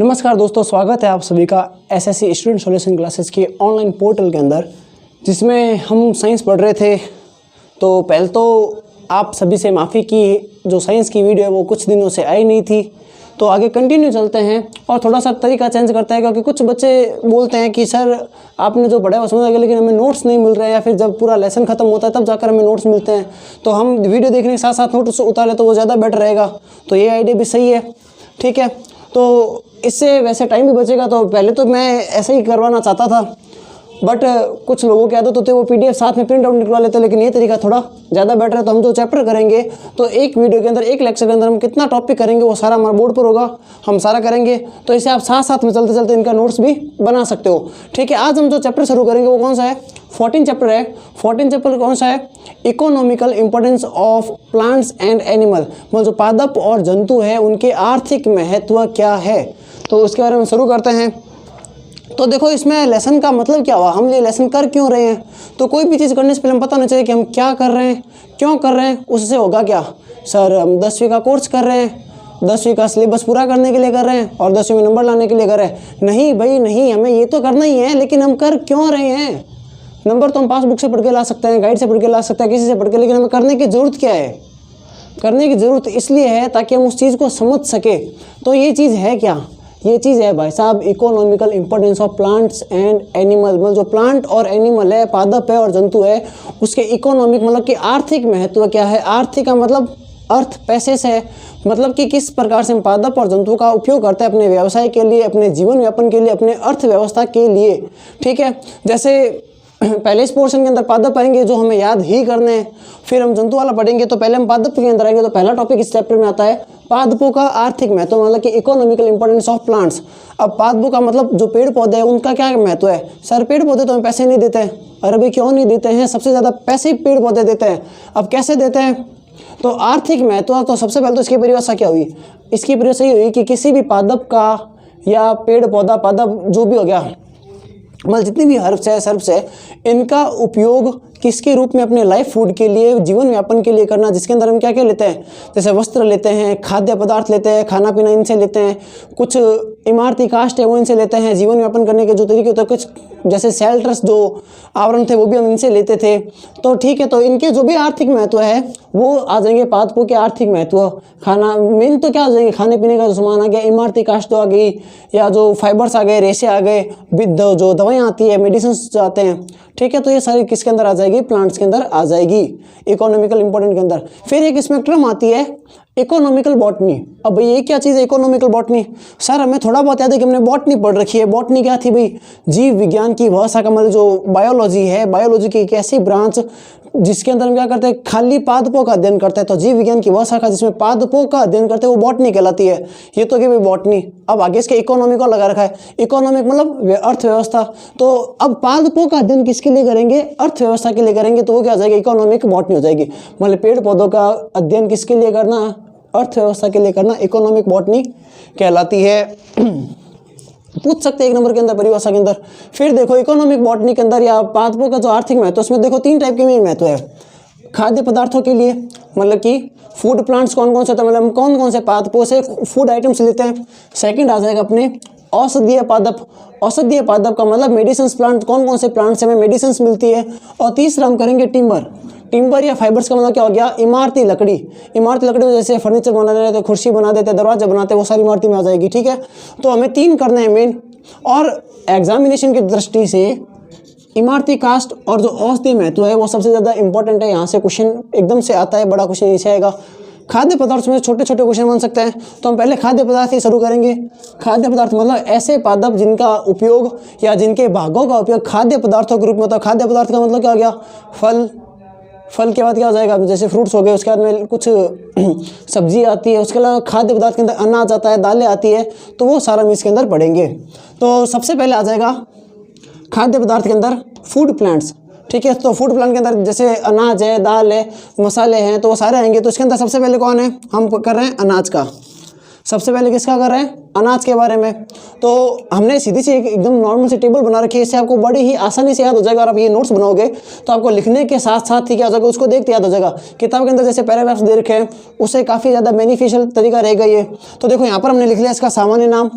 नमस्कार दोस्तों, स्वागत है आप सभी का एसएससी स्टूडेंट सॉल्यूशन क्लासेस के ऑनलाइन पोर्टल के अंदर, जिसमें हम साइंस पढ़ रहे थे। तो पहले तो आप सभी से माफ़ी की, जो साइंस की वीडियो है वो कुछ दिनों से आई नहीं थी। तो आगे कंटिन्यू चलते हैं और थोड़ा सा तरीका चेंज करते हैं, क्योंकि कुछ बच्चे बोलते हैं कि सर आपने जो पढ़ा है वो समझ गया, लेकिन हमें नोट्स नहीं मिल रहे हैं, या फिर जब पूरा लेसन खत्म होता है तब जाकर हमें नोट्स मिलते हैं। तो हम वीडियो देखने के साथ साथ नोट्स उतारें तो वो ज़्यादा बेटर रहेगा। तो ये आइडिया भी सही है, ठीक है। तो इससे वैसे टाइम भी बचेगा। तो पहले तो मैं ऐसे ही करवाना चाहता था, बट कुछ लोगों की आदत होती है वो पीडीएफ साथ में प्रिंट आउट निकलवा लेते हैं, लेकिन ये तरीका थोड़ा ज़्यादा बेटर है। तो हम जो चैप्टर करेंगे, तो एक वीडियो के अंदर, एक लेक्चर के अंदर हम कितना टॉपिक करेंगे वो सारा हमारे बोर्ड पर होगा, हम सारा करेंगे। तो इसे आप साथ साथ में चलते चलते इनका नोट्स भी बना सकते हो, ठीक है। आज हम जो चैप्टर शुरू करेंगे वो कौन सा है? 14 चैप्टर है। 14 चैप्टर कौन सा है? Economical importance of plants and animal, मतलब जो पादप और जंतु है उनके आर्थिक महत्व क्या है, तो उसके बारे में शुरू करते हैं। तो देखो, इसमें लेसन का मतलब क्या हुआ, हम ये लेसन कर क्यों रहे हैं। तो कोई भी चीज़ करने से पहले हम पता होना चाहिए कि हम क्या कर रहे हैं, क्यों कर रहे हैं, उससे होगा क्या। सर हम 10वीं का कोर्स कर रहे हैं, 10वीं का सिलेबस पूरा करने के लिए कर रहे हैं और 10वीं में नंबर लाने के लिए कर रहे हैं। नहीं भाई नहीं, हमें ये तो करना ही है, लेकिन हम कर क्यों रहे हैं। नंबर तो हम पासबुक से पढ़ के ला सकते हैं, गाइड से पढ़ के ला सकते हैं, किसी से पढ़ के, लेकिन हमें करने की ज़रूरत क्या है? करने की ज़रूरत इसलिए है ताकि हम उस चीज़ को समझ सके। तो ये चीज़ है क्या? ये चीज़ है भाई साहब economical importance of plants and animal, मतलब जो प्लांट और एनिमल है, पादप है और जंतु है, उसके इकोनॉमिक मतलब कि आर्थिक महत्व क्या है। आर्थिक का मतलब अर्थ पैसे से है, मतलब कि किस प्रकार से हम पादप और जंतु का उपयोग करते हैं अपने व्यवसाय के लिए, अपने जीवन यापन के लिए, अपने अर्थव्यवस्था के लिए, ठीक है। जैसे पहले इस पोर्शन के अंदर पादप आएंगे जो हमें याद ही करने हैं, फिर हम जंतु वाला पढ़ेंगे। तो पहले हम पादप के अंदर आएंगे। तो पहला टॉपिक इस चैप्टर में आता है पादपों का आर्थिक महत्व, मतलब कि इकोनॉमिकल इंपॉर्टेंस ऑफ प्लांट्स। अब पादपों का मतलब जो पेड़ पौधे हैं उनका क्या महत्व है। सर पेड़ पौधे तो हमें पैसे नहीं देते हैं। अरे भाई क्यों नहीं देते हैं? सबसे ज़्यादा पैसे पेड़ पौधे देते हैं। अब कैसे देते हैं? तो आर्थिक महत्व, तो सबसे पहले तो इसकी परिभाषा क्या हुई? इसकी परिभाषा ये हुई कि किसी भी पादप का या पेड़ पौधा, पादप जो भी हो गया, मतलब जितनी भी हर्ब्स है, सर्ब्स है, इनका उपयोग किसके रूप में? अपने लाइफ फूड के लिए, जीवन यापन के लिए करना, जिसके अंदर हम क्या क्या लेते हैं, जैसे वस्त्र लेते हैं, खाद्य पदार्थ लेते हैं, खाना पीना इनसे लेते हैं, कुछ इमारती काष्ठ है वो इनसे लेते हैं, जीवन यापन करने के जो तरीके होते हैं, कुछ जैसे शेल्टर्स जो आवरण थे वो भी हम इनसे लेते थे। तो ठीक है, तो इनके जो भी आर्थिक महत्व है वो आ जाएंगे पादपों के आर्थिक महत्व। खाना मेन तो क्या आ जाएंगे, खाने पीने का जो सामान आ गया, इमारती काष्ठ आ गई, या जो फाइबर्स आ गए, रेशे आ गए, जो दवाइयाँ आती है, मेडिसिन आते हैं, ठीक है। तो ये सारी किसके अंदर आ जाएगी? प्लांट्स के अंदर आ जाएगी, इकोनॉमिकल इंपॉर्टेंट के अंदर। फिर एक इसमें टर्म आती है इकोनॉमिकल बॉटनी। अब भाई ये क्या चीज़ है इकोनॉमिकल बॉटनी? सर हमें थोड़ा बहुत याद है कि हमने बॉटनी पढ़ रखी है। बॉटनी क्या थी भाई? जीव विज्ञान की वह शाखा, मतलब जो बायोलॉजी है, बायोलॉजी की एक ऐसी ब्रांच जिसके अंदर हम क्या करते हैं, खाली पादपों का अध्ययन करते हैं। तो जीव विज्ञान की वह शाखा जिसमें पादपों का अध्ययन करते हैं वो बॉटनी कहलाती है। ये तो कि भाई बॉटनी। अब आगे इसके इकोनॉमिक को लगा रखा है, इकोनॉमिक मतलब अर्थव्यवस्था। तो अब पादपों का अध्ययन किसके लिए करेंगे? अर्थव्यवस्था के लिए करेंगे। तो वो क्या हो जाएगी? इकोनॉमिक बॉटनी हो जाएगी। मतलब पेड़ पौधों का अध्ययन किसके लिए करना? अर्थव्यवस्था के लिए करना, इकोनॉमिक बॉटनी कहलाती है। पूछ सकते हैं एक नंबर के अंदर परिभाषा के अंदर। फिर देखो इकोनॉमिक बॉटनी के अंदर या पादपों का जो आर्थिक महत्व, उसमें देखो 3 टाइप के में महत्व है। खाद्य पदार्थों के लिए, मतलब कि फूड प्लांट्स कौन कौन से होते हैं, मतलब हम कौन कौन से पादपों से फूड आइटम्स लेते हैं। सेकंड आ जाएगा अपने औषधीय पादप। औषधीय पादप का मतलब मेडिसिन प्लांट, कौन कौन से प्लांट से हमें मेडिसिन मिलती है। और तीसरा हम करेंगे टिम्बर। टिम्बर या फाइबर्स का मतलब क्या हो गया? इमारती लकड़ी। इमारती लकड़ी में जैसे फर्नीचर बना देते, कुर्सी बना देते, दरवाजा बनाते, वो सारी इमारती में आ जाएगी, ठीक है। तो हमें 3 करने हैं मेन। और एग्जामिनेशन की दृष्टि से इमारती कास्ट और जो औषधीय महत्व है वो सबसे ज़्यादा इंपॉर्टेंट है। यहाँ से क्वेश्चन एकदम से आता है, बड़ा क्वेश्चन नीचे आएगा। खाद्य पदार्थ में छोटे छोटे क्वेश्चन बन सकते हैं। तो हम पहले खाद्य पदार्थ से शुरू करेंगे। खाद्य पदार्थ मतलब ऐसे पादप जिनका उपयोग या जिनके भागों का उपयोग खाद्य पदार्थों के रूप में होता है। खाद्य पदार्थ का मतलब क्या हो गया? फल। फल के बाद क्या हो जाएगा? जैसे फ्रूट्स हो गए, उसके बाद में कुछ सब्जी आती है, उसके अलावा खाद्य पदार्थ के अंदर अनाज आता है, दालें आती है। तो वो सारा हम इसके अंदर पढ़ेंगे। तो सबसे पहले आ जाएगा खाद्य पदार्थ के अंदर फूड प्लांट्स, ठीक है। तो फूड प्लांट के अंदर जैसे अनाज है, दाल है, मसाले हैं, तो वो सारे आएंगे। तो इसके अंदर सबसे पहले कौन है? हम कर रहे हैं अनाज का। सबसे पहले किसका कर रहे हैं, अनाज के बारे में। तो हमने सीधी सी एकदम नॉर्मल सी टेबल बना रखी है, इससे आपको बड़ी ही आसानी से याद हो जाएगा। और आप ये नोट्स बनाओगे तो आपको लिखने के साथ साथ ही क्या हो जाएगा, उसको देखते याद हो जाएगा। किताब के अंदर जैसे पैराग्राफ्स दे रखे हैं उससे काफ़ी ज़्यादा बेनिफिशियल तरीका रहेगा ये। तो देखो यहाँ पर हमने लिख लिया इसका सामान्य नाम,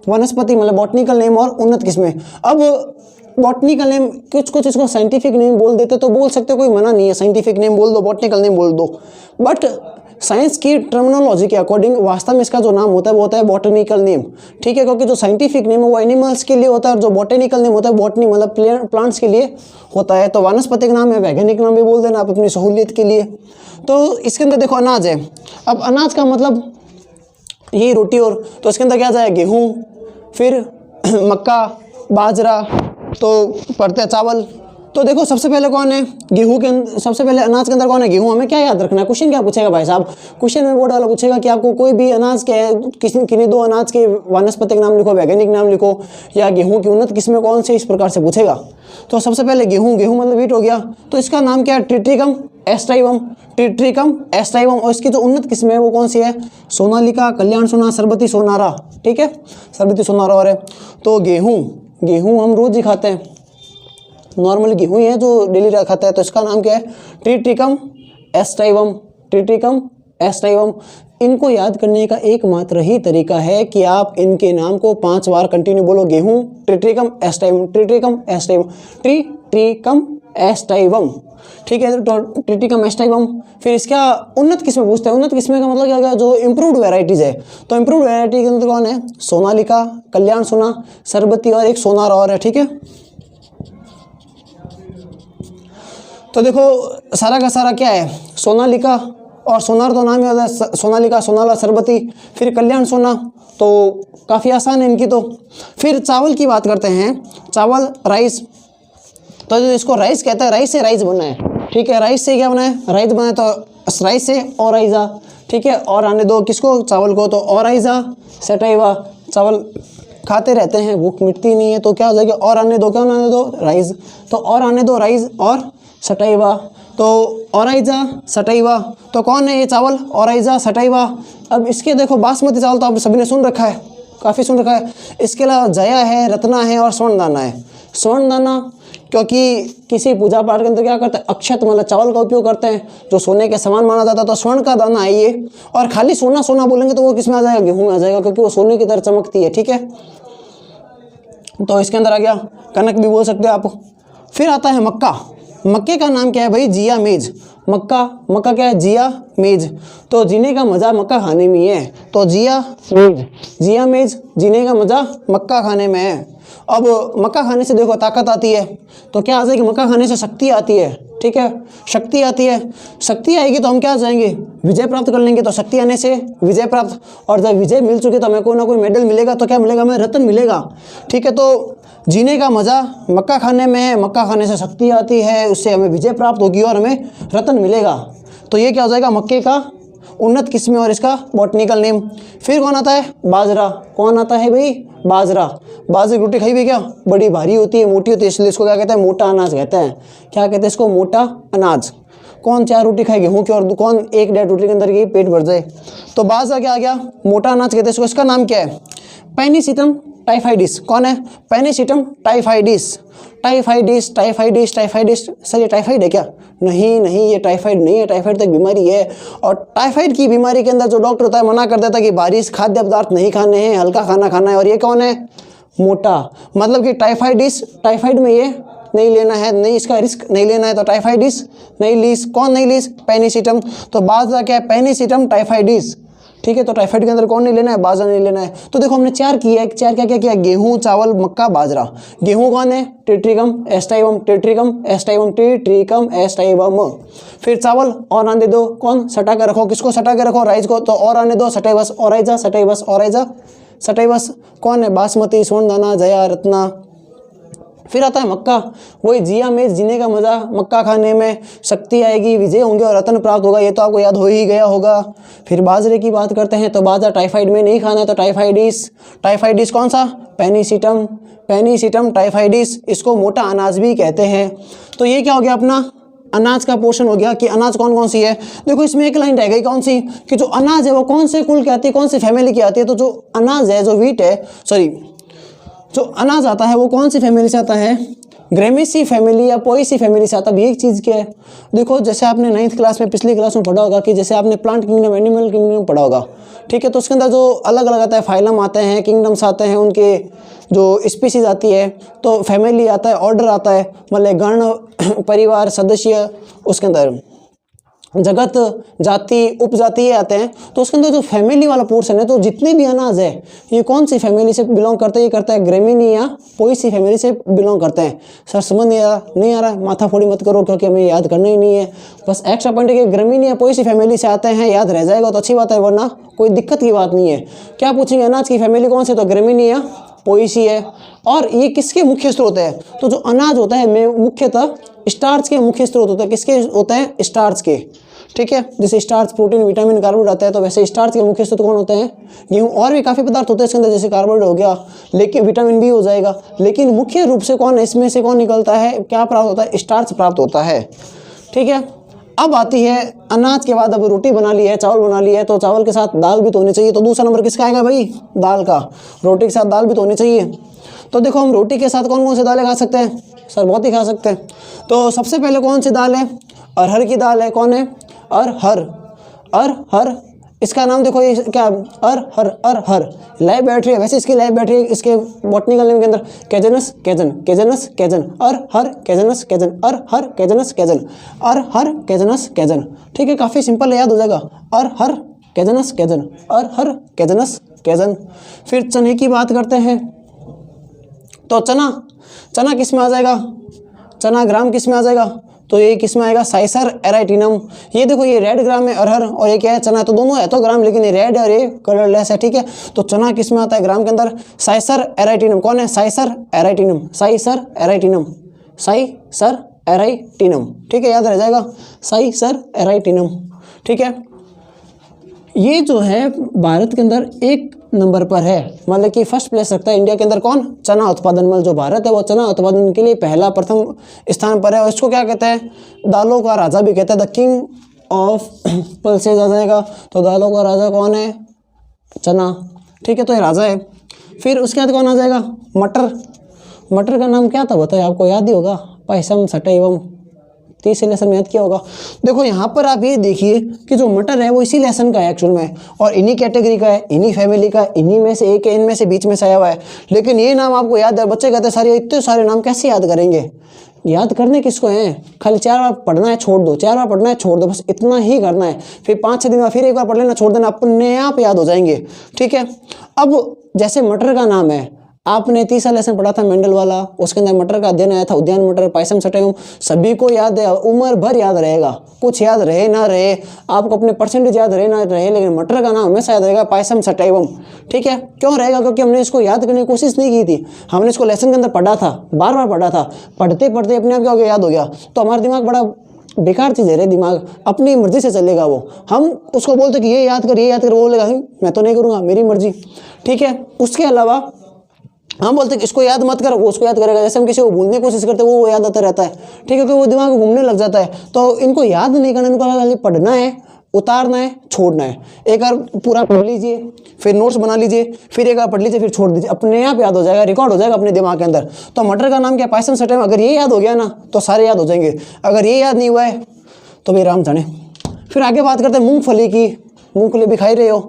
वनस्पति मतलब बॉटनिकल नेम, और उन्नत किस्में। अब बॉटनिकल नेम कुछ इसको साइंटिफिक नेम बोल देते तो बोल सकते, कोई मना नहीं है, साइंटिफिक नेम बोल दो, बॉटनिकल नेम बोल दो। बट साइंस की टर्मिनोलॉजी के अकॉर्डिंग वास्तव में इसका जो नाम होता है वो होता है बॉटनिकल नेम, ठीक है। क्योंकि जो साइंटिफिक नेम है वो एनिमल्स के लिए होता है और जो बॉटनिकल नेम होता है बॉटनी मतलब प्लांट्स के लिए होता है। तो वानस्पतिक नाम है, वैज्ञानिक नाम भी बोल देना आप अपनी सहूलियत के लिए। तो इसके अंदर देखो अनाज है। अब अनाज का मतलब यही रोटी, और तो इसके अंदर क्या जाए, गेहूँ, फिर मक्का, बाजरा, तो पड़ते हैं चावल। तो देखो सबसे पहले कौन है, गेहूं के अंदर, सबसे पहले अनाज के अंदर कौन है, गेहूं। हमें क्या याद रखना है, क्वेश्चन क्या पूछेगा भाई साहब, क्वेश्चन में बोर्ड वाला पूछेगा कि आपको कोई भी अनाज के किन्हीं दो अनाज के वानस्पतिक नाम लिखो, वैज्ञानिक नाम लिखो, या गेहूं की उन्नत किस्में कौन से, इस प्रकार से पूछेगा। तो सबसे पहले गेहूं, गेहूं मतलब व्हीट हो गया, तो इसका नाम क्या है, ट्रिटिकम एस्टाइवम, ट्रिटिकम एस्टाइवम। और इसकी जो उन्नत किस्में है वो कौन सी है, सोनालिका, कल्याण सोना, सरबती सोनारा, ठीक है, सरबती सोनारा। और है तो गेहूँ, गेहूँ हम रोज ही खाते हैं, नॉर्मल गेहूँ ही है जो डेली खाता है। तो इसका नाम क्या है, ट्रिटिकम एस्टाइवम, ट्रिटिकम एस्टाइवम। इनको याद करने का एकमात्र ही तरीका है कि आप इनके नाम को 5 बार कंटिन्यू बोलो, गेहूँ, ट्रिटिकम एस्टाइवम, ट्रिटिकम एस्टाइवम, ट्रिटिकम एस्टाइवम, ठीक है। तो ट्रिटिकम एस्टाइवम। फिर इसका उन्नत किस्में पूछते हैं, उन्नत किस्में का मतलब क्या होगा, जो इम्प्रूव्ड वेराइटीज़ है। तो इम्प्रूव्ड वेराइटी के अंदर कौन है, सोनालिका, कल्याण सोना, सरबती और एक सोनार और है, ठीक है। तो देखो सारा का सारा क्या है, सोनालिका और सोनार तो नाम ही होता है, सोनालिका, सोनाला, सरबती, फिर कल्याण सोना, तो काफ़ी आसान है इनकी। तो फिर चावल की बात करते हैं, चावल, राइस। तो जो इसको राइस कहता है, राइस से राइस बना है, ठीक है, राइस से क्या बना है, राइस बना है। तो राइस से ऑराइजा, ठीक है, और आने दो किसको, चावल को, तो ऑराइजा सटाइवा। चावल खाते रहते हैं, भूख मिटती नहीं है, तो क्या हो जाएगा, और आने दो, क्या आने दो, राइस। तो और आने दो, राइस और सटाइवा, तो ऑराइजा सटाइवा। तो कौन है ये चावल, ऑराइजा सटाइवा। अब इसके देखो बासमती चावल तो आप सभी ने सुन रखा है, काफ़ी सुन रखा है। इसके अलावा जया है, रत्ना है और स्वर्णदाना है। स्वर्णदाना क्योंकि किसी पूजा पाठ के अंदर क्या करते हैं, अक्षत मतलब चावल का उपयोग करते हैं, जो सोने के समान माना जाता है। तो स्वर्ण का दाना है ये। और खाली सोना सोना बोलेंगे तो वो किस में आ जाएगा, गेहूँ में आ जाएगा, क्योंकि वो सोने की तरह चमकती है, ठीक है। तो इसके अंदर आ गया, कनक भी बोल सकते हो आप। फिर आता है मक्का। मक्के का नाम क्या है भाई, जिया मेज। मक्का, मक्का क्या है, जिया मेज। तो जीने का मज़ा मक्का खाने में है, तो जिया मेज, जिया मेज, जीने का मज़ा मक्का खाने में है। अब मक्का खाने से देखो ताकत आती है, तो क्या आ जाएगी, मक्का खाने से शक्ति आती है, ठीक है, शक्ति आती है। शक्ति आएगी तो हम क्या जाएंगे, विजय प्राप्त कर लेंगे। तो शक्ति आने से विजय प्राप्त, और जब विजय मिल चुके तो हमें कोई ना कोई मेडल मिलेगा, तो क्या मिलेगा, हमें रत्न मिलेगा, ठीक है। तो जीने का मज़ा मक्का खाने में है, मक्का खाने से शक्ति आती है, उससे हमें विजय प्राप्त होगी और हमें रत्न मिलेगा। तो ये क्या हो जाएगा, मक्के का उन्नत किस्में और इसका बॉटनिकल नेम। फिर कौन आता है, बाजरा। कौन आता है भाई, बाजरा। बाजरे की रोटी खाई भी क्या, बड़ी भारी होती है, मोटी होती है, इसलिए इसको क्या कहते हैं, मोटा अनाज कहते हैं। क्या कहते हैं इसको, मोटा अनाज। कौन 4 रोटी खाए गेहूँ की, और कौन 1-1.5 रोटी के अंदर की पेट भर जाए। तो बाजरा क्या आ गया, मोटा अनाज कहते हैं इसको। इसका नाम क्या है, पेनिसिटम टाइफाइडिस। कौन है, पेनिसिटम टाइफाइडिस, टाइफाइडिस, टाइफाइडिस, टाइफाइडिस। सर ये टाइफाइड है क्या, नहीं नहीं, ये टाइफाइड नहीं है, टाइफाइड तो एक बीमारी है। और टाइफाइड की बीमारी के अंदर जो डॉक्टर होता है मना कर देता है कि बारिश खाद्य पदार्थ नहीं खाने हैं, हल्का खाना खाना है। और ये कौन है, मोटा, मतलब कि टाइफाइडिस, टाइफाइड में ये नहीं लेना है, नहीं इसका रिस्क नहीं लेना है, तो टाइफाइडिस नहीं लीस। कौन नहीं लीस, पेनिसिटम। तो बाजरा क्या है, पेनिसिटम टाइफाइडिस, ठीक है। तो टाइफाइड के अंदर कौन नहीं लेना है, बाजरा नहीं लेना है। तो देखो हमने 4 किया है, 4 क्या क्या किया, गेहूं, चावल, मक्का, बाजरा। गेहूं कौन है, ट्रिटिकम एस्टाइवम, ट्रिटिकम एस्टाइवम, ट्रिटिकम एस्टाइवम। फिर चावल और आने दो, कौन सटा के रखो, किसको सटा के रखो, राइस को। तो और आने दो, सटाइवस, ऑराइजा, सटाइवस, ऑराइजा, सटाइवस। कौन है, बासमती, स्वर्णदाना, जया, रत्ना। फिर आता है मक्का, वही जिया मेज, जीने का मज़ा, मक्का खाने में शक्ति आएगी, विजय होंगे और रत्न प्राप्त होगा, ये तो आपको याद हो ही गया होगा। फिर बाजरे की बात करते हैं, तो बाजरा टाइफाइड में नहीं खाना है, तो टाइफाइडिस, टाइफाइडिस कौन सा, पेनिसिटम, पेनिसिटम टाइफाइडिस। इसको मोटा अनाज भी कहते हैं। तो ये क्या हो गया अपना अनाज का पोर्शन हो गया कि अनाज कौन कौन सी है। देखो इसमें एक लाइन रह गई कौन सी, कि जो अनाज है वो कौन से कुल की आती है, कौन सी फैमिली की आती है। तो जो अनाज है, जो व्हीट है, सॉरी जो अनाज आता है वो कौन सी फैमिली से आता है, ग्रेमेसी फैमिली या पोएसी फैमिली से आता है। एक चीज़ क्या है, देखो जैसे आपने 9th क्लास में, पिछली क्लास में पढ़ा होगा कि जैसे आपने प्लांट किंगडम, एनिमल किंगडम पढ़ा होगा, ठीक है। तो उसके अंदर जो अलग अलग आता है, फाइलम आते हैं, किंगडम्स आते हैं, उनके जो स्पीसीज आती है, तो फैमिली आता है, ऑर्डर आता है, मतलब गण, परिवार, सदस्य, उसके अंदर जगत, जाति, उपजाति ये आते हैं। तो उसके अंदर जो फैमिली वाला पोर्शन है, तो जितने भी अनाज है ये कौन सी फैमिली से बिलोंग करते हैं, ये करता है ग्रेमिनी या पोएसी फैमिली से बिलोंग करते हैं। सर समझ नहीं आ रहा, माथा फोड़ी मत करो क्योंकि हमें याद करना ही नहीं है। बस एक्स्ट्रा पॉइंट है कि ग्रेमिनी या पोएसी फैमिली से आते हैं, याद रह जाएगा तो अच्छी बात है, वरना कोई दिक्कत की बात नहीं है। क्या पूछेंगे, अनाज की फैमिली कौन सी, तो ग्रेमिनी या पोएसी है। और ये किसके मुख्य स्रोत है, तो जो अनाज होता है मुख्यतः स्टार्च के मुख्य स्रोत होता है। किसके होते हैं, स्टार्च के, ठीक है। जैसे स्टार्च प्रोटीन, विटामिन, कार्बोहाइड्रेट आता है, तो वैसे स्टार्च के मुख्य स्रोत कौन होते हैं, गेहूं। और भी काफ़ी पदार्थ होते हैं इसके अंदर, जैसे कार्बोहाइड्रेट हो गया, लेकिन विटामिन बी हो जाएगा, लेकिन मुख्य रूप से कौन, इसमें से कौन निकलता है, क्या प्राप्त होता है, स्टार्च प्राप्त होता है, ठीक है। अब आती है अनाज के बाद, अब रोटी बना ली है, चावल बना लिया है, तो चावल के साथ दाल भी तो होनी चाहिए। तो दूसरा नंबर किसका आएगा भाई, दाल का। रोटी के साथ दाल भी तो होनी चाहिए। तो देखो हम रोटी के साथ कौन कौन सी दालें खा सकते हैं, सर बहुत ही खा सकते हैं। तो सबसे पहले कौन सी दाल है, अरहर की दाल है। कौन है, अरहर। इसका नाम देखो ये क्या, अरहर लाइव बैटरी है, वैसे इसकी लाइव बैटरी इसके बॉटनिकल नेम के अंदर कैजनस कैजन, अरहर कैजनस कैजन, अरहर कैजनस कैजन, अरहर कैजनस कैजन, ठीक है। काफ़ी सिंपल है, याद हो जाएगा, अरहर कैजनस कैजन, अरहर कैजनस कैजन। फिर चने की बात करते हैं, तो चना किस में आ जाएगा, चना ग्राम किस में आ जाएगा, तो ये किस में आएगा, साइसर एराइटिनम। ये देखो ये रेड ग्राम है अरहर, और ये क्या है, चना। तो दोनों है तो ग्राम, लेकिन ये रेड है और ये कलरलेस है, ठीक है। तो चना किस में आता है, ग्राम के अंदर, साइसर एराइटिनम। कौन है, साइसर एराइटिनम, साइसर एराइटिनम, साइसर एराइटिनम, ठीक है, याद रह जाएगा, साइसर एराइटिनम, ठीक है। ये जो है भारत के अंदर 1 नंबर पर है, मतलब कि फर्स्ट प्लेस रखता है इंडिया के अंदर कौन, चना उत्पादन में। जो भारत है वो चना उत्पादन के लिए प्रथम स्थान पर है। और इसको क्या कहते हैं, दालों का राजा भी कहते हैं, द किंग ऑफ पल्सेज आ जाएगा। तो दालों का राजा कौन है, चना, ठीक है, तो ये राजा है। फिर उसके बाद कौन आ जाएगा, मटर का नाम क्या था बताइए, आपको याद ही होगा, पायसम सटैवम, 30 लेसन में याद किया होगा। देखो यहाँ पर आप ये देखिए कि जो मटर है वो इसी लेसन का है एक्चुअल में, और इन्हीं कैटेगरी का है, इन्हीं फैमिली का, इन्हीं में से एक है, इनमें से बीच में से आया हुआ है। लेकिन ये नाम आपको याद है, बच्चे कहते हैं सारे इतने सारे नाम कैसे याद करेंगे, याद करने किसको हैं, खाली 4 बार पढ़ना है छोड़ दो, 4 बार पढ़ना है छोड़ दो, बस इतना ही करना है। फिर 5-6 दिन बाद फिर एक बार पढ़ लेना, छोड़ देना, अपने आप याद हो जाएंगे, ठीक है। अब जैसे मटर का नाम है, आपने 30 लेसन पढ़ा था मेंडल वाला, उसके अंदर मटर का अध्ययन आया था, उद्यान मटर, पायसम सटैवम, सभी को याद है, उम्र भर याद रहेगा। कुछ याद रहे ना रहे, आपको अपने परसेंटेज याद रहे ना रहे, लेकिन मटर का नाम हमेशा याद रहेगा, पायसम सटैवम, ठीक है। क्यों रहेगा, क्योंकि हमने इसको याद करने की कोशिश नहीं की थी, हमने इसको लेसन के अंदर पढ़ा था, बार बार पढ़ा था, पढ़ते पढ़ते अपने आप क्या हो गया, याद हो गया। तो हमारा दिमाग बड़ा बेकार चीज़ है रे, दिमाग अपनी मर्जी से चलेगा वो। हम उसको बोलते कि ये याद कर, वो बोलेगा मैं तो नहीं करूँगा, मेरी मर्जी, ठीक है। उसके अलावा हम बोलते हैं इसको याद मत कर, वो उसको याद करेगा। जैसे हम किसी को भूलने की कोशिश करते हैं, वो याद आता रहता है, ठीक है, क्योंकि वो दिमाग घूमने लग जाता है। तो इनको याद नहीं करना, इनको खाली पढ़ना है, उतारना है, छोड़ना है। एक बार पूरा पढ़ लीजिए, फिर नोट्स बना लीजिए, फिर एक बार पढ़ लीजिए, फिर छोड़ दीजिए, अपने आप याद हो जाएगा, रिकॉर्ड हो जाएगा अपने दिमाग के अंदर। तो मटर का नाम क्या, पायसम सटैवम, अगर ये याद हो गया ना तो सारे याद हो जाएंगे। अगर ये याद नहीं हुआ है तो भाई राम जाने। फिर आगे बात करते हैं मूंगफली की, मूंगफली भी खाई रहे हो,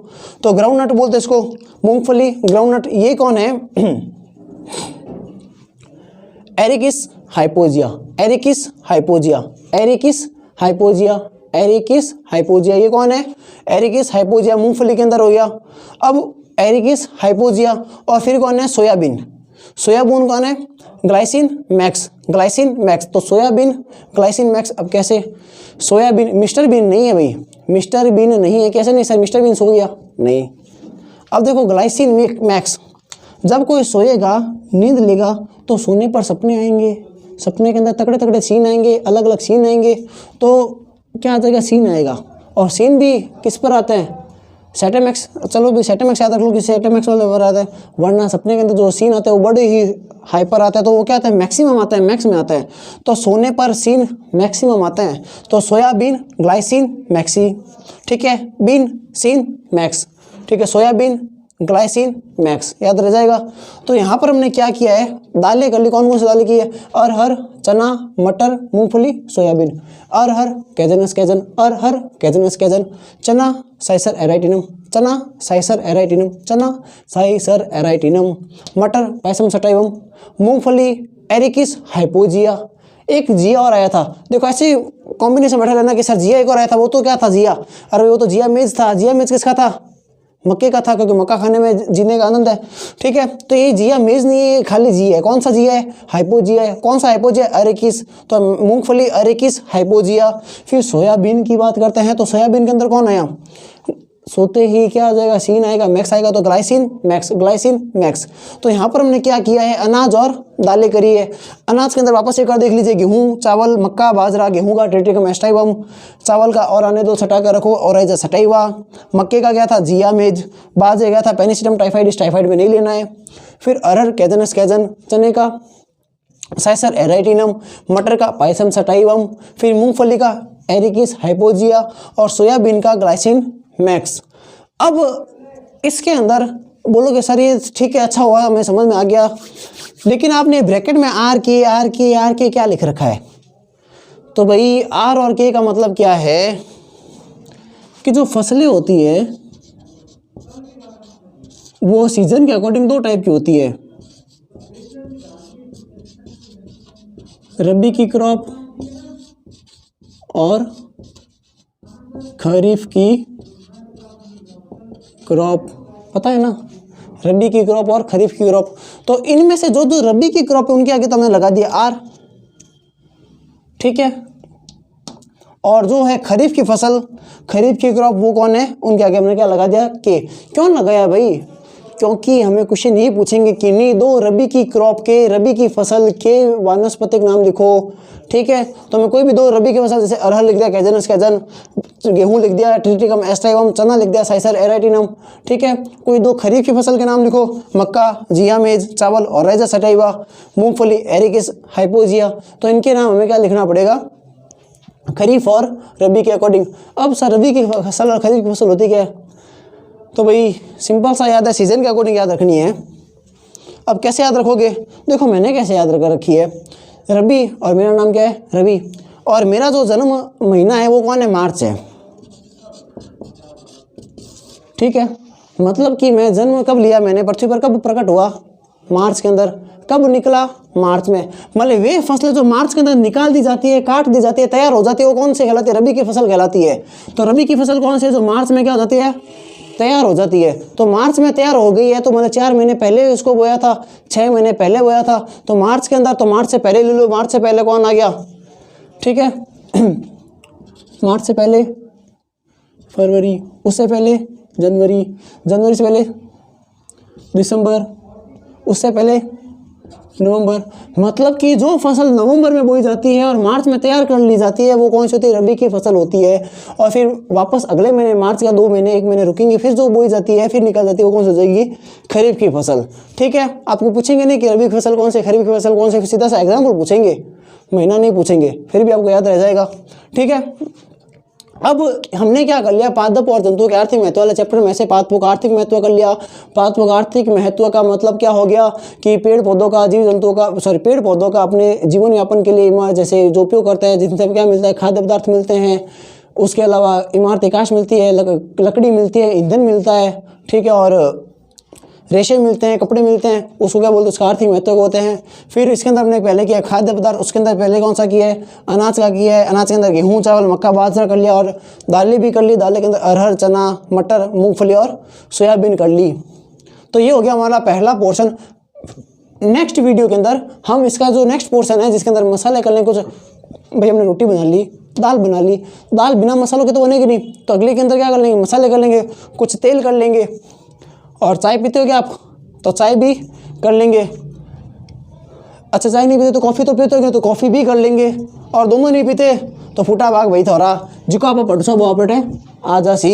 तो ग्राउंड नट बोलते हैं इसको, मूंगफली, ग्राउंड नट। ये कौन है, एरिकिस हाइपोजिया, एरिकिस हाइपोजिया, एरिकिस हाइपोजिया, एरिकिस हाइपोजिया, ये कौन है, एरिकिस हाइपोजिया, मूंगफली के अंदर हो गया। अब एरिकिस हाइपोजिया, और फिर कौन है, सोयाबीन, सोयाबीन कौन है, ग्लाइसिन मैक्स, ग्लाइसिन मैक्स। तो सोयाबीन, ग्लाइसिन मैक्स। अब कैसे, सोयाबीन, मिस्टर बीन नहीं है भाई, मिस्टर बीन नहीं है, कैसे नहीं सर, मिस्टर बीन सो गया नहीं। अब देखो ग्लाइसिन मैक्स, जब कोई सोएगा, नींद लेगा, तो सोने पर सपने आएंगे, सपने के अंदर तगड़े तगड़े सीन आएंगे, अलग अलग सीन आएंगे। तो क्या आ जाएगा, सीन आएगा, और सीन भी किस पर आते हैं, सेटम एक्स, चलो भी सेटम एक्स याद रख लो कि सेटम एक्स वाले आता है, वरना सपने के अंदर जो सीन आता है वो बड़े ही हाइपर आता है, तो वो क्या आता है, मैक्सिमम आता है, मैक्स में आता है। तो सोने पर सीन मैक्सिमम आता है, तो सोयाबीन ग्लाइसिन मैक्सी, ठीक है, बीन सीन मैक्स, ठीक है, सोयाबीन ग्लाइसिन मैक्स, याद रह जाएगा। तो यहाँ पर हमने क्या किया है, दालें कर ली, कौन कौन सी दालें की है, अरहर, चना, मटर, मूंगफली, सोयाबीन। अरहर कैजनस कैजन, अरहर कैजनस कैजन, चना साइसर एराइटिनम, चना साइसर एराइटिनम, चना साइसर एराइटिनम, मटर पैसम सटाइवम, मूंगफली एरिकिस हाइपोजिया। एक जिया और आया था, देखो ऐसे कॉम्बिनेशन बैठा रहना कि सर जिया एक और आया था, वो तो क्या था जिया, अरे वो तो जिया मेज था। जिया मेज किसका था, मक्के का था, क्योंकि मक्का खाने में जीने का आनंद है, ठीक है। तो ये जिया मेज नहीं है, खाली जिया है। कौन सा जिया है, हाइपोजिया है। कौन सा हाइपोजिया, अरेकिस, तो मूंगफली अरेकिस हाइपोजिया। फिर सोयाबीन की बात करते हैं, तो सोयाबीन के अंदर कौन आया, सोते ही क्या आ जाएगा, सीन आएगा, मैक्स आएगा, तो ग्लाइसिन मैक्स, ग्लाइसिन मैक्स। तो यहाँ पर हमने क्या किया है, अनाज और दालें करी है। अनाज के अंदर वापस एक बार देख लीजिए, गेहूं, चावल, मक्का, बाजरा। गेहूं का ट्रिटिकम एस्टाइवम, चावल का और आने दो सटा कर रखो, और एजा सटाइवा। मक्के का क्या था, जिया मेज। बाजरे गया था पेनिसिलम टाइफाइड, टाइफाइड में नहीं लेना है। फिर अरहर कैजनस कैजन, चने का साइसर एराइटिनम, मटर का पाइसम सटाइवम, फिर मूंगफली का एरिकिस हाइपोजिया, और सोयाबीन का ग्लाइसिन मैक्स। अब इसके अंदर बोलोगे सर ये ठीक है, अच्छा हुआ, हमें समझ में आ गया, लेकिन आपने ब्रैकेट में आर के क्या लिख रखा है। तो भाई आर और के का मतलब क्या है कि जो फसलें होती है वो सीजन के अकॉर्डिंग दो टाइप की होती है, रबी की क्रॉप और खरीफ की क्रॉप, पता है ना, रबी की क्रॉप और खरीफ की क्रॉप। तो इनमें से जो रबी की क्रॉप है उनके आगे तो हमने लगा दिया आर, ठीक है। और जो है खरीफ की फसल, खरीफ की क्रॉप, वो कौन है, उनके आगे हमने क्या लगा दिया, के। क्यों लगाया भाई, क्योंकि हमें क्वेश्चन यही पूछेंगे कि नहीं दो रबी की क्रॉप के, रबी की फसल के वानस्पतिक नाम लिखो, ठीक है। तो हमें कोई भी दो रबी की फसल, जैसे अरहर लिख दिया कैजनस कैजन, गेहूं लिख दिया ट्रिटिकम एस्टाइवम, चना लिख दिया साइसर एराइटिनम, ठीक है। कोई दो खरीफ की फसल के नाम लिखो, मक्का, जिया मेज, चावल, और रेजा सटाइवा, मूंगफली एरिकिस हाइपोजिया। तो इनके नाम हमें क्या लिखना पड़ेगा, खरीफ और रबी के अकॉर्डिंग। अब सर रबी की फसल और खरीफ की फसल होती क्या है, तो भाई सिंपल सा याद है, सीजन के अकॉर्डिंग याद रखनी है। अब कैसे याद रखोगे, देखो मैंने कैसे याद रख रखी है, रबी और मेरा नाम क्या है, रवि, और मेरा जो जन्म महीना है वो कौन है, मार्च है, ठीक है। मतलब कि मैं जन्म कब लिया, मैंने पृथ्वी पर कब प्रकट हुआ, मार्च के अंदर। कब निकला, मार्च में। मतलब वे फसलें जो मार्च के अंदर निकाल दी जाती है, काट दी जाती है, तैयार हो जाती है, वो कौन सी कहलाती है, रबी की फसल कहलाती है। तो रबी की फसल कौन सी है, जो मार्च में क्या हो जाती है, तैयार हो जाती है। तो मार्च में तैयार हो गई है, तो मैंने 4 महीने पहले इसको बोया था, 6 महीने पहले बोया था, तो मार्च के अंदर, तो मार्च से पहले ले लो, मार्च से पहले कौन आ गया, ठीक है मार्च से पहले फरवरी, उससे पहले जनवरी, जनवरी से पहले दिसंबर, उससे पहले नवंबर। मतलब कि जो फसल नवंबर में बोई जाती है और मार्च में तैयार कर ली जाती है, वो कौन सी होती है, रबी की फसल होती है। और फिर वापस अगले महीने, मार्च का 2 महीने 1 महीने रुकेंगे, फिर जो बोई जाती है, फिर निकल जाती है, वो कौन सी हो जाएगी, खरीफ की फसल, ठीक है। आपको पूछेंगे नहीं कि रबी की फसल कौन सी, खरीफ की फसल कौन सी, सीधा सा एग्जाम्पल पूछेंगे, महीना नहीं पूछेंगे, फिर भी आपको याद रह जाएगा, ठीक है। अब हमने क्या कर लिया, पादप और जंतुओं के आर्थिक महत्व वाले चैप्टर में से पादपों का आर्थिक महत्व कर लिया। पादपों का आर्थिक महत्व का मतलब क्या हो गया कि पेड़ पौधों का, जीव जंतुओं का, पेड़ पौधों का अपने जीवन यापन के लिए जैसे जो उपयोग करते हैं, जिनसे क्या मिलता है, खाद्य पदार्थ मिलते हैं, उसके अलावा इमारती काश मिलती है, लकड़ी मिलती है, ईंधन मिलता है, ठीक है, और रेशे मिलते हैं, कपड़े मिलते हैं, उसको क्या बोलते हैं, उसका आर्थिक महत्व होते हैं। फिर इसके अंदर हमने पहले किया खाद्य पदार्थ, उसके अंदर पहले कौन सा किया है, अनाज का किया है। अनाज के अंदर गेहूं, चावल, मक्का, बाजरा कर लिया, और दालें भी कर ली, दालें के अंदर अरहर, चना, मटर, मूंगफली और सोयाबीन कर ली। तो ये हो गया हमारा पहला पोर्शन। नेक्स्ट वीडियो के अंदर हम इसका जो नेक्स्ट पोर्शन है, जिसके अंदर मसाले कर लें, कुछ भाई हमने रोटी बना ली, दाल बना ली, दाल बिना मसालों के तो बनेगी नहीं, तो अगले के अंदर क्या कर लेंगे, मसाले कर लेंगे, कुछ तेल कर लेंगे। और चाय पीते हो क्या आप, तो चाय भी कर लेंगे। अच्छा चाय नहीं पीते तो कॉफ़ी तो पीते हो, तो कॉफ़ी भी कर लेंगे। और दोनों नहीं पीते तो फूटा भाग वही थोड़ा जिको आप पढ़ सो वो ऑपरेट है आ जा सी।